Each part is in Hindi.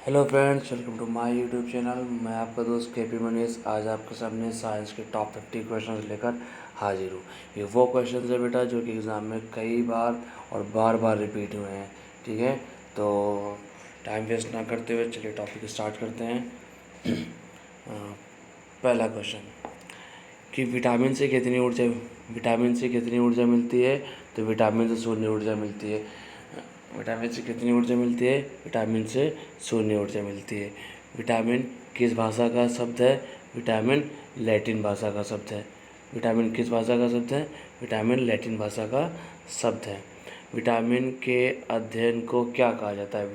Hello friends, welcome to my YouTube channel. मैं आपका दोस्त के पी मनीष आज आपके सामने साइंस के टॉप 50 क्वेश्चंस लेकर हाजिर हूँ। ये वो क्वेश्चंस है बेटा जो कि एग्ज़ाम में कई बार और बार बार रिपीट हुए हैं। ठीक है, तो टाइम वेस्ट ना करते हुए चलिए टॉपिक स्टार्ट करते हैं। पहला क्वेश्चन कि विटामिन से कितनी ऊर्जा मिलती है। तो विटामिन से शून्य ऊर्जा मिलती है। विटामिन से कितनी ऊर्जा मिलती है? विटामिन से शून्य ऊर्जा मिलती है। विटामिन किस भाषा का शब्द है? विटामिन लैटिन भाषा का शब्द है। विटामिन किस भाषा का शब्द है? विटामिन लैटिन भाषा का शब्द है। विटामिन के अध्ययन को क्या कहा जाता है?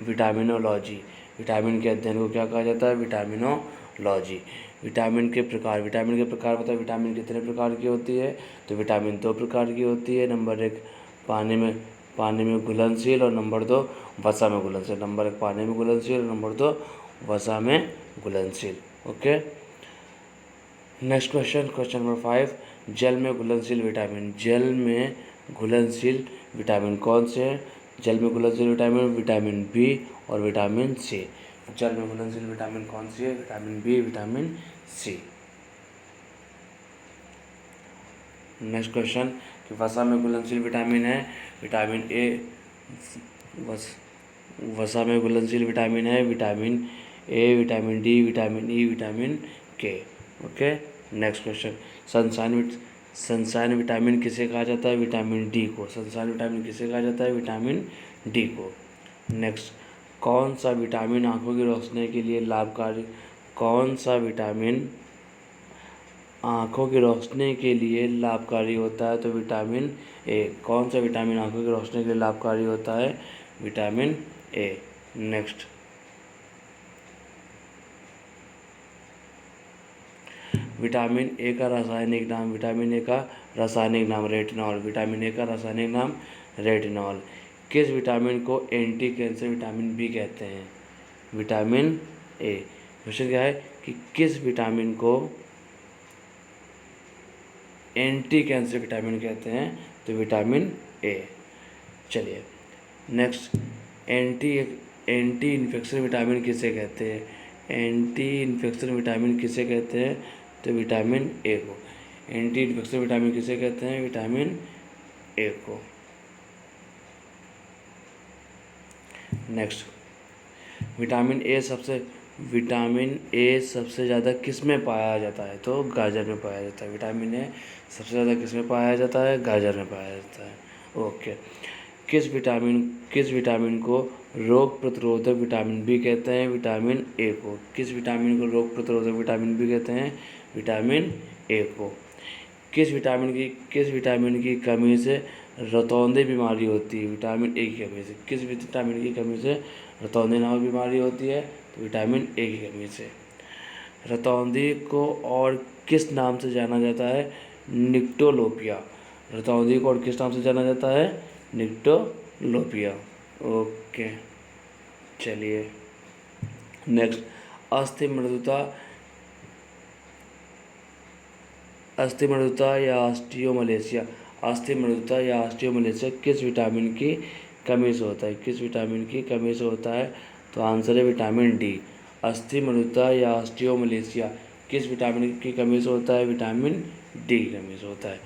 विटामिनोलॉजी। विटामिन के अध्ययन को क्या कहा जाता है? विटामिनोलॉजी। विटामिन के प्रकार बताओ। विटामिन कितने प्रकार की होती है? तो विटामिन 2 प्रकार की होती है। नंबर 1 पानी में घुलनशील और नंबर 2 वसा में घुलनशील। नंबर 1 पानी में घुलनशील और नंबर 2 वसा में घुलनशील। ओके, नेक्स्ट क्वेश्चन नंबर 5, जल में घुलनशील विटामिन कौन से हैं? जल में घुलनशील विटामिन बी और विटामिन सी। जल में घुलनशील विटामिन कौन सी है? Vitamin B, vitamin C. Next question कि वसा में घुलनशील विटामिन है विटामिन ए। वसा में घुलनशील विटामिन है vitamin A, vitamin D, vitamin E, vitamin K. Okay, next question sunshine vitamin किसे कहा जाता है? विटामिन डी को। सनशाइन विटामिन किसे कहा जाता है? विटामिन डी को। नेक्स्ट, कौन सा विटामिन आँखों की रोशनी के लिए लाभकारी कौन सा विटामिन आँखों की रोशनी के लिए लाभकारी होता है? तो विटामिन ए। कौन सा विटामिन आँखों की रोशनी के लिए लाभकारी होता है? Vitamin A. Next, vitamin A का रासायनिक नाम रेटिनॉल। विटामिन ए का रासायनिक नाम रेटिनॉल। किस विटामिन को एंटी कैंसर विटामिन बी कहते हैं? Vitamin A. क्वेश्चन क्या है कि किस विटामिन को एंटी कैंसर विटामिन कहते हैं? तो विटामिन ए। चलिए नेक्स्ट, एंटी इन्फेक्शन विटामिन किसे कहते हैं? एंटी इन्फेक्शन विटामिन किसे कहते हैं? तो विटामिन ए को। एंटी इन्फेक्शन विटामिन किसे कहते हैं? विटामिन ए को। नेक्स्ट, विटामिन ए सबसे ज़्यादा किस में पाया जाता है? तो गाजर में पाया जाता है। विटामिन ए सबसे ज़्यादा किस में पाया जाता है? गाजर में पाया जाता है। ओके, किस विटामिन को रोग प्रतिरोधक विटामिन बी कहते हैं? विटामिन ए को। किस विटामिन को रोग प्रतिरोधक विटामिन बी कहते हैं? विटामिन ए को। किस विटामिन की कमी से रतौंधी बीमारी होती है? विटामिन ए की कमी से। किस विटामिन की कमी से रतौंधी नामक बीमारी होती है? तो विटामिन ए की कमी से। रतौंधी को और किस नाम से जाना जाता है? निक्टोलोपिया। रतौंधी को और किस नाम से जाना जाता है? निक्टोलोपिया। ओके, चलिए नेक्स्ट, अस्थि मृदुता या ऑस्टियोमलेशिया किस विटामिन की कमी से होता है? किस विटामिन की कमी से होता है? तो आंसर है विटामिन डी। अस्थि मृदुता या ऑस्टियोमलेशिया किस विटामिन की कमी से होता है? विटामिन डी की कमी से होता है।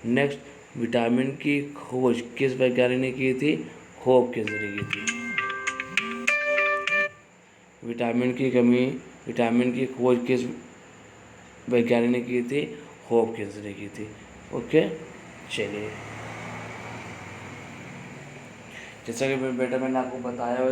नेक्स्ट, विटामिन की खोज किस वैज्ञानिक ने की थी? हॉपकिंस ने की थी। विटामिन की खोज किस वैज्ञानिक ने की थी? हॉपकिंस ने की थी। ओके, चलिए जैसा कि बेटा मैंने आपको बताया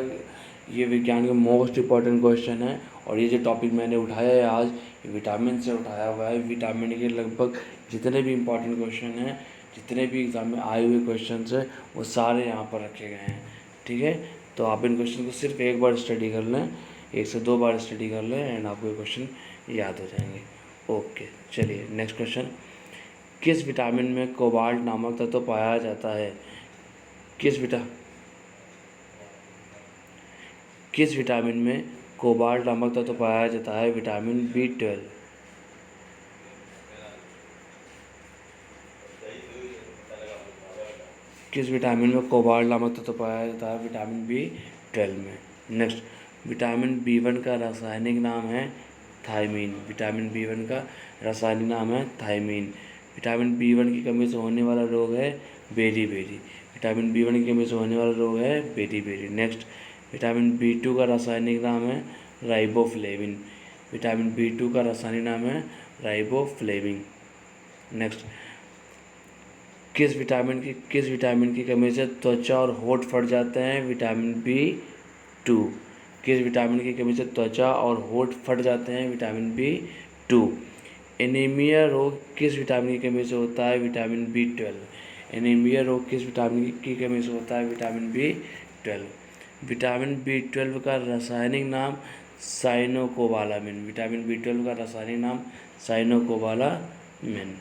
ये विज्ञान के मोस्ट इम्पॉर्टेंट क्वेश्चन है। और ये जो टॉपिक मैंने उठाया है आज, ये विटामिन से उठाया हुआ है। विटामिन के लगभग जितने भी इम्पॉर्टेंट क्वेश्चन हैं, जितने भी एग्ज़ाम में आए हुए क्वेश्चन हैं, वो सारे यहाँ पर रखे गए हैं। ठीक है, तो आप इन क्वेश्चन को सिर्फ एक बार स्टडी कर लें, 1 से 2 बार स्टडी कर लें एंड आपको ये क्वेश्चन याद हो जाएंगे। ओके, चलिए नेक्स्ट क्वेश्चन, किस विटामिन में कोबाल्ट नामक तत्व पाया जाता है? किस विटामिन में कोबाल्ट नामक तत्व पाया जाता है? Vitamin B12। किस विटामिन में कोबाल्ट नामक तत्व पाया जाता है? विटामिन B12 में। नेक्स्ट, विटामिन B1 का रासायनिक नाम है थायमीन। विटामिन B1 का रासायनिक नाम है थायमीन। विटामिन B1 की कमी से होने वाला रोग है बेरी-बेरी। विटामिन B1 की कमी से होने वाला रोग है बेरी-बेरी। नेक्स्ट, विटामिन B2 का रासायनिक नाम है राइबोफ्लेविन। विटामिन B2 का रासायनिक नाम है राइबोफ्लेविन। नेक्स्ट, किस विटामिन की कमी से त्वचा और होंठ फट जाते हैं? Vitamin B2। किस विटामिन की कमी से त्वचा और होंठ फट जाते हैं? Vitamin B2। एनीमिया रोग किस विटामिन की कमी से होता है? Vitamin B12। एनीमिया रोग किस विटामिन की कमी से होता है? Vitamin B12। विटामिन B12 का रासायनिक नाम साइनोकोबालामिन। विटामिन B12 का रासायनिक नाम साइनोकोबालामिन।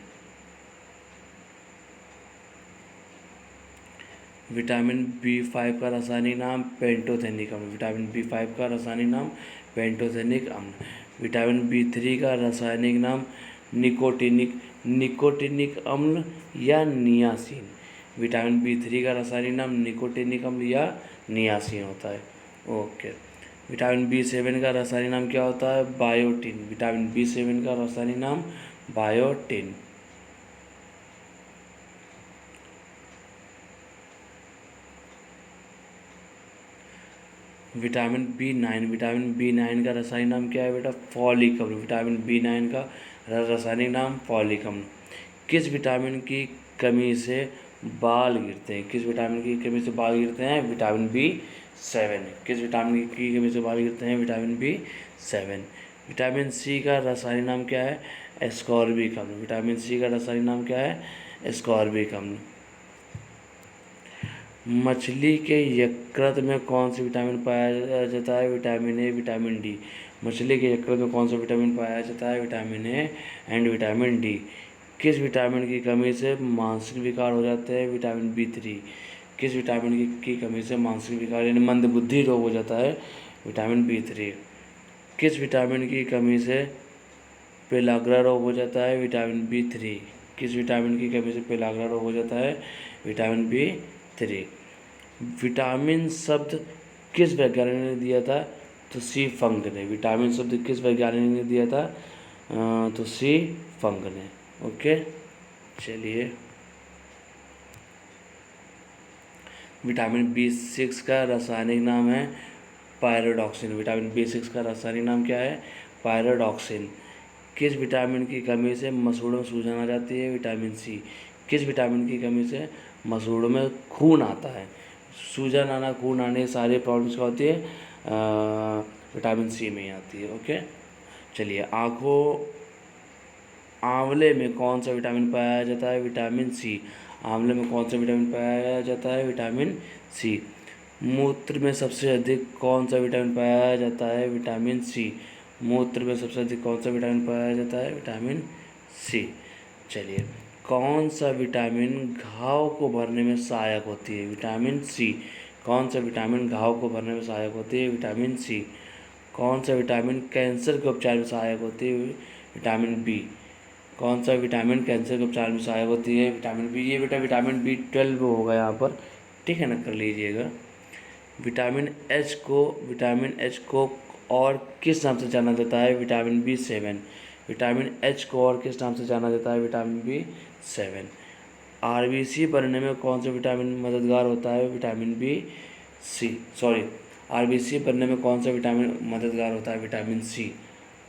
विटामिन B5 का रासायनिक नाम पेंटोथेनिक अम्ल। विटामिन B5 का रासायनिक नाम पेंटोथेनिक अम्ल। विटामिन B3 का रासायनिक नाम निकोटिनिक अम्ल या नियासिन। विटामिन B3 का रासायनिक नाम निकोटिनिक अम्ल या नियासिन होता है। ओके। विटामिन B7 का रासायनिक नाम क्या होता है? बायोटिन। विटामिन B7 का रासायनिक नाम बायोटिन। विटामिन B9 का रासायनिक नाम क्या है बेटा? फॉलिक अम्ल। विटामिन B9 का रासायनिक नाम फॉलिक अम्ल। किस विटामिन की कमी से बाल गिरते हैं? किस विटामिन की कमी से बाल गिरते हैं? Vitamin B7। किस विटामिन की कमी से बाल गिरते हैं? Vitamin B7। विटामिन C का रासायनिक नाम क्या है? एस्कॉर्बिक अम्ल। विटामिन C का रासायनिक नाम क्या है? एस्कॉर्बिक अम्ल। मछली के यकृत में कौन सा विटामिन पाया जाता है? Vitamin A, vitamin D. मछली के यकृत में कौन सा विटामिन पाया जाता है? Vitamin A and vitamin D. किस विटामिन की कमी से मानसिक विकार हो जाते हैं? Vitamin B3। किस विटामिन की कमी से मानसिक विकार यानी मंदबुद्धि रोग हो जाता है? Vitamin B3। किस विटामिन की कमी से पेलाग्रा रोग हो जाता है? Vitamin B3। किस विटामिन की कमी से पेलाग्रा रोग हो जाता है? Vitamin B3। विटामिन शब्द किस वैज्ञानिक ने दिया था? तो सी फंग ने। विटामिन शब्द किस वैज्ञानिक ने दिया था? तो सी फंग ने। ओके, चलिए। विटामिन B6 का रासायनिक नाम है पायरोडॉक्सिन। विटामिन B6 का रासायनिक नाम क्या है? पायरोडॉक्सिन। किस विटामिन की कमी से मसूड़ों में सूजन आ जाती है? Vitamin C। किस विटामिन की कमी से मसूड़ों में खून आता है? सूजन आना, खून आने, सारी प्रॉब्लम्स क्या होती है? विटामिन C में ही आती है। ओके, चलिए। आंवले में कौन सा विटामिन पाया जाता है? Vitamin C। आंवले में कौन सा विटामिन पाया जाता है? Vitamin C। मूत्र में सबसे अधिक कौन सा विटामिन पाया जाता है? Vitamin C। मूत्र में सबसे अधिक कौन सा विटामिन पाया जाता है? Vitamin C। चलिए, कौन सा विटामिन घाव को भरने में सहायक होती है? Vitamin C। कौन सा विटामिन घाव को भरने में सहायक होती है? Vitamin C। कौन सा विटामिन कैंसर के उपचार में सहायक होती है? Vitamin B। कौन सा विटामिन कैंसर के उपचार में सहायक होती है? Vitamin B। ये बेटा विटामिन B12 होगा यहाँ पर, ठीक है ना, कर लीजिएगा। विटामिन H को और किस नाम से जाना जाता है? Vitamin B7। विटामिन H को और किस नाम से जाना जाता है? Vitamin B7। RBC बनने में कौन सा विटामिन मददगार होता है? विटामिन RBC बनने में कौन सा विटामिन मददगार होता है? Vitamin C।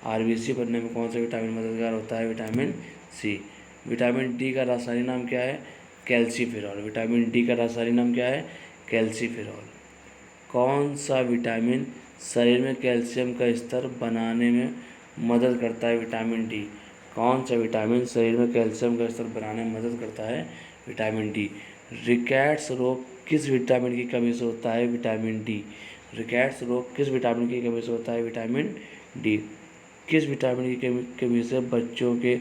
RBC बनने में कौन सा विटामिन मददगार होता है? Vitamin C। विटामिन D का रासायनिक नाम क्या है? कैल्सीफेरॉल। विटामिन D का रासायनिक नाम क्या है? कैल्सीफेरॉल। कौन सा विटामिन शरीर में कैल्शियम का स्तर बनाने में मदद करता है? Vitamin D। कौन सा विटामिन शरीर में कैल्शियम का स्तर बनाने में मदद करता है? Vitamin D। रिकेट्स रोग किस विटामिन की कमी से होता है? Vitamin D। रिकेट्स रोग किस विटामिन की कमी से होता है? Vitamin D। किस विटामिन की कमी से बच्चों के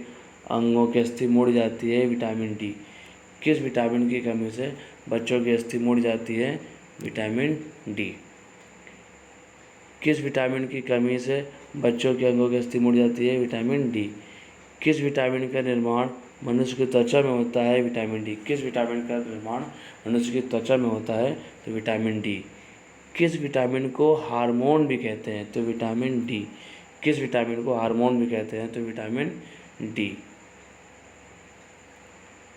अंगों की अस्थि मुड़ जाती है? Vitamin D। किस विटामिन की कमी से बच्चों की अस्थि मुड़ जाती है? Vitamin D। किस विटामिन की कमी से बच्चों के अंगों की अस्थि मुड़ जाती है? Vitamin D। किस विटामिन का निर्माण मनुष्य की त्वचा में होता है? Vitamin D। किस विटामिन का निर्माण मनुष्य की त्वचा में होता है? तो विटामिन D। किस विटामिन को हार्मोन भी कहते हैं? तो विटामिन डी। किस विटामिन को हार्मोन भी कहते हैं? तो विटामिन डी।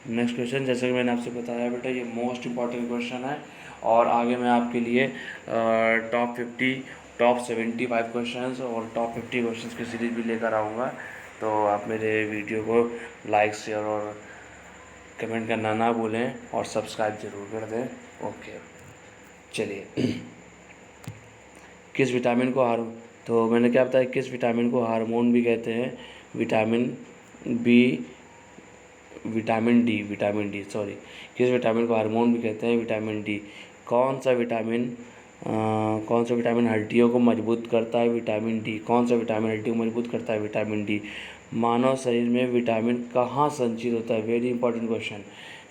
नेक्स्ट क्वेश्चन, जैसे कि मैंने आपसे बताया बेटा, ये मोस्ट इम्पॉर्टेंट क्वेश्चन है और आगे मैं आपके लिए टॉप 50, टॉप 75 क्वेश्चंस और टॉप 50 क्वेश्चंस की सीरीज भी लेकर आऊँगा। तो आप मेरे वीडियो को लाइक, शेयर और कमेंट करना ना भूलें और सब्सक्राइब जरूर कर दें। ओके, चलिए। किस विटामिन को तो मैंने क्या बताया, किस विटामिन को हार्मोन भी कहते हैं? Vitamin B, vitamin D sorry. किस विटामिन को हार्मोन भी कहते हैं? Vitamin D. कौन सा विटामिन हड्डियों को मजबूत करता है? Vitamin D. कौन सा विटामिन हड्डियों को मजबूत करता है? Vitamin D. मानव शरीर में विटामिन कहाँ संचित होता है? Very important question.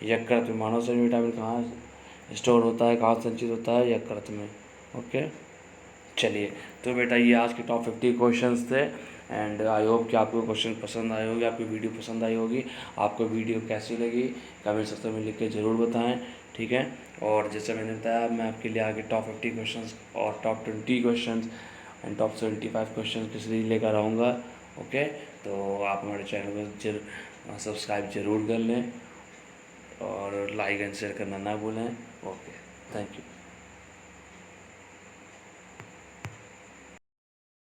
यकृत में। मानव शरीर में विटामिन कहाँ स्टोर होता है, कहाँ संचित होता है? यकृत में। ओके, चलिए। तो बेटा ये आज के टॉप 50 क्वेश्चंस थे एंड आई होप कि आपको क्वेश्चन पसंद आए होंगे, आपकी वीडियो पसंद आई होगी। आपको वीडियो कैसी लगी कमेंट सेक्शन में लिख के ज़रूर बताएं, ठीक है। और जैसे मैंने बताया, मैं आपके लिए आगे टॉप 50 क्वेश्चंस और top 20 questions and top 75 question की सीरीज लेकर आऊँगा। ओके, तो आप हमारे चैनल को सब्सक्राइब जरूर कर लें और लाइक एंड शेयर करना ना भूलें। Okay, thank you.